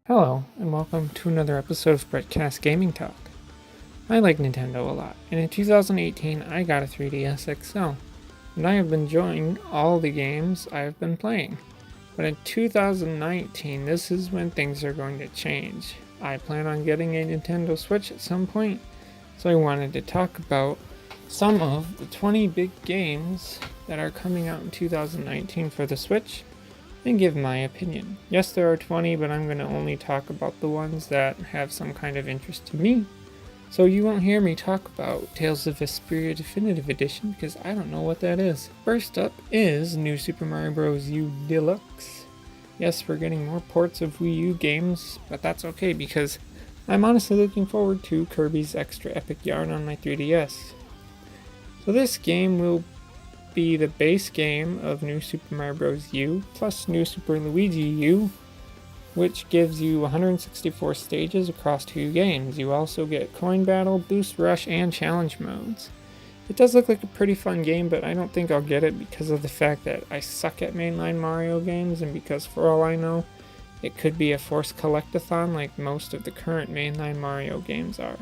Hello, and welcome to another episode of Breadcast Gaming Talk. I like Nintendo a lot, and in 2018 I got a 3DS XL, and I have been enjoying all the games I've been playing. But in 2019, this is when things are going to change. I plan on getting a Nintendo Switch at some point, so I wanted to talk about some of the 20 big games that are coming out in 2019 for the Switch and give my opinion. Yes, there are 20, but I'm going to only talk about the ones that have some kind of interest to me. So you won't hear me talk about Tales of Vesperia Definitive Edition because I don't know what that is. First up is New Super Mario Bros. U Deluxe. Yes, we're getting more ports of Wii U games, but that's okay because I'm honestly looking forward to Kirby's Extra Epic Yarn on my 3DS. So this game will be the base game of New Super Mario Bros. U plus New Super Luigi U, which gives you 164 stages across 2 games. You also get Coin Battle, Boost Rush, and Challenge modes. It does look like a pretty fun game, but I don't think I'll get it because of the fact that I suck at mainline Mario games, and because for all I know, it could be a forced collectathon like most of the current mainline Mario games are.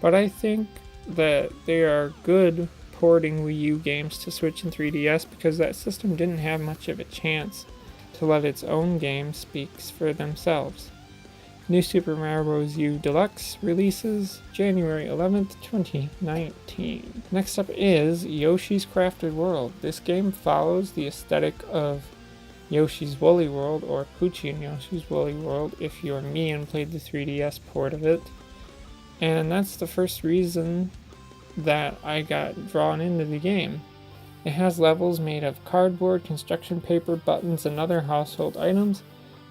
But I think that they are good porting Wii U games to Switch and 3DS because that system didn't have much of a chance to let its own games speak for themselves. New Super Mario Bros. U Deluxe releases January 11th, 2019. Next up is Yoshi's Crafted World. This game follows the aesthetic of Yoshi's Woolly World, or Poochy and Yoshi's Woolly World if you're me and played the 3DS port of it. And that's the first reason that I got drawn into the game. It has levels made of cardboard, construction paper, buttons, and other household items.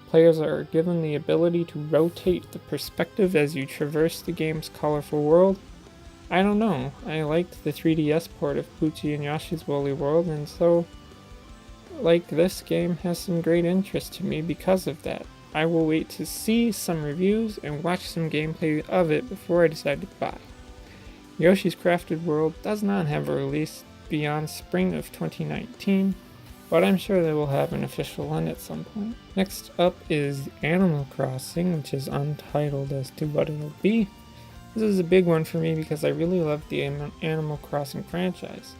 Players are given the ability to rotate the perspective as you traverse the game's colorful world. I don't know, I liked the 3DS port of Poochy and Yoshi's Woolly World, and so, this game has some great interest to me because of that. I will wait to see some reviews and watch some gameplay of it before I decide to buy. Yoshi's Crafted World does not have a release beyond spring of 2019, but I'm sure they will have an official one at some point. Next up is Animal Crossing, which is untitled as to what it'll be. This is a big one for me because I really love the Animal Crossing franchise.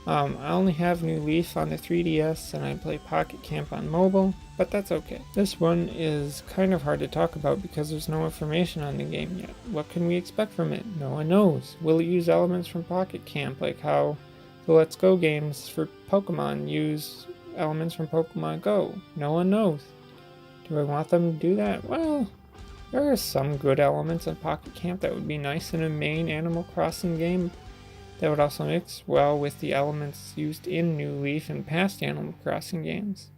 I only have New Leaf on the 3DS and I play Pocket Camp on mobile, but that's okay. This one is kind of hard to talk about because there's no information on the game yet. What can we expect from it? No one knows. Will it use elements from Pocket Camp, like how the Let's Go games for Pokemon use elements from Pokemon Go? No one knows. Do I want them to do that? Well, there are some good elements in Pocket Camp that would be nice in a main Animal Crossing game that would also mix well with the elements used in New Leaf and past Animal Crossing games.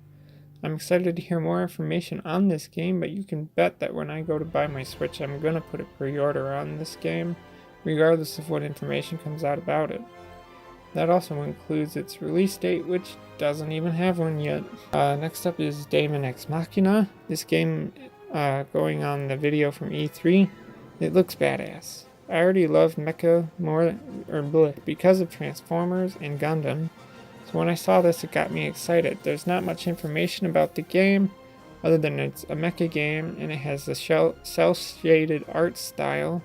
I'm excited to hear more information on this game, but you can bet that when I go to buy my Switch, I'm going to put a pre-order on this game, regardless of what information comes out about it. That also includes its release date, which doesn't even have one yet. Next up is Daemon X Machina. This game, going on the video from E3, it looks badass. I already loved mecha because of Transformers and Gundam, so when I saw this it got me excited. There's not much information about the game, other than it's a mecha game and it has the cel-shaded art style,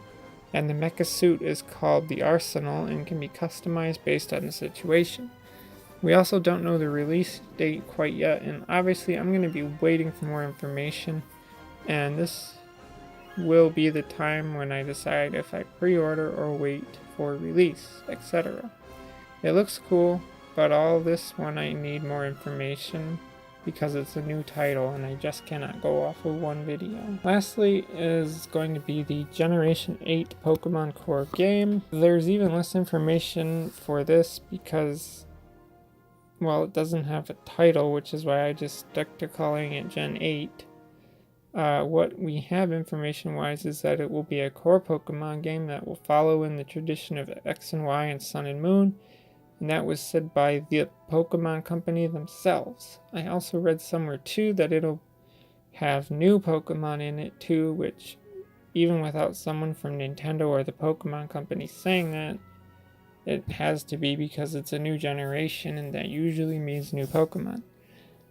and the mecha suit is called the Arsenal and can be customized based on the situation. We also don't know the release date quite yet, and obviously I'm going to be waiting for more information, and this will be the time when I decide if I pre-order or wait for release, etc. It looks cool, but all this one I need more information because it's a new title and I just cannot go off of one video. Lastly is going to be the Generation 8 Pokemon Core game. There's even less information for this because, well, it doesn't have a title, which is why I just stuck to calling it Gen 8. What we have information-wise is that it will be a core Pokemon game that will follow in the tradition of X and Y and Sun and Moon, and that was said by the Pokemon Company themselves. I also read somewhere too that it'll have new Pokemon in it too, which, even without someone from Nintendo or the Pokemon Company saying that, it has to be because it's a new generation and that usually means new Pokemon.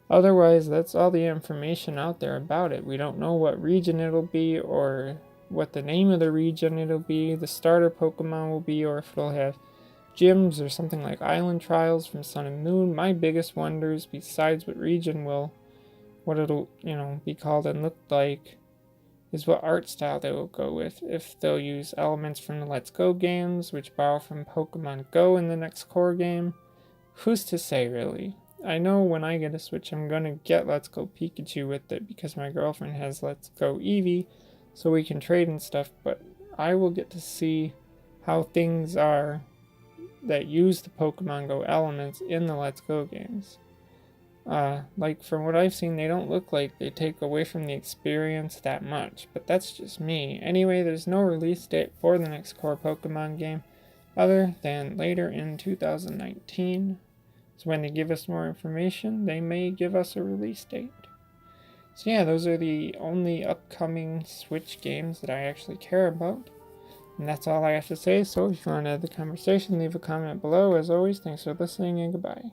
Otherwise, that's all the information out there about it. We don't know what region it'll be, or what the name of the region it'll be, the starter Pokemon will be, or if it'll have gyms or something like Island Trials from Sun and Moon. My biggest wonders, besides what it'll, be called and look like, is what art style they will go with. If they'll use elements from the Let's Go games, which borrow from Pokemon Go in the next core game. Who's to say, really? I know when I get a Switch, I'm gonna get Let's Go Pikachu with it because my girlfriend has Let's Go Eevee, so we can trade and stuff, but I will get to see how things are that use the Pokemon Go elements in the Let's Go games. Like from what I've seen, they don't look like they take away from the experience that much, but that's just me. Anyway, there's no release date for the next core Pokemon game other than later in 2019. So when they give us more information, they may give us a release date. So yeah, those are the only upcoming Switch games that I actually care about. And that's all I have to say, so if you want to add the conversation, leave a comment below. As always, thanks for listening and goodbye.